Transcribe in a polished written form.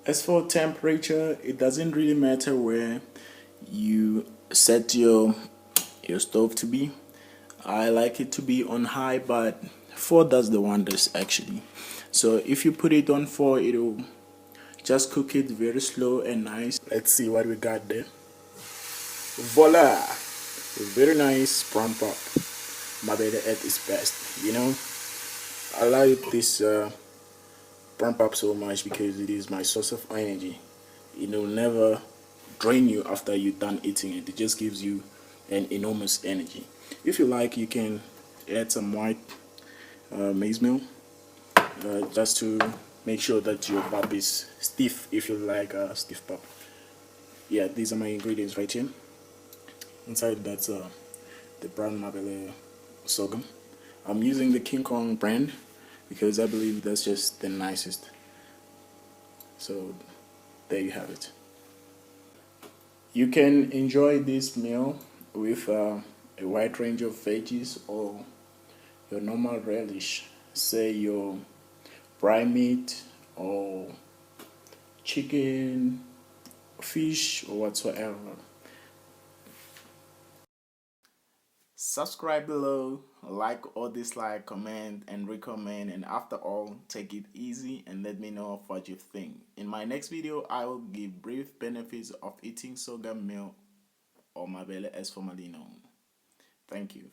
As for temperature, it doesn't really matter where you set your stove to be. I like it to be on high, but 4 does the wonders actually. So if you put it on 4, it'll just cook it very slow and nice. Let's see what we got there. Voila! Very nice prawn pop. Mabele at its best, you know. I like this prawn pop so much because it is my source of energy. It will never drain you after you're done eating it. It just gives you an enormous energy. If you like, you can add some white maize meal just to make sure that your pap is stiff if you like stiff pap. Yeah, these are my ingredients right here. Inside that's the brown Mabele sorghum. I'm using the King Kong brand because I believe that's just the nicest. So there you have it. You can enjoy this meal with a wide range of veggies or your normal relish, say your prime meat or chicken, fish or whatsoever. Subscribe below, like or dislike, comment and recommend, and after all, take it easy and let me know what you think. In my next video, I will give brief benefits of eating sorghum meal or Mabele as formerly known. Thank you.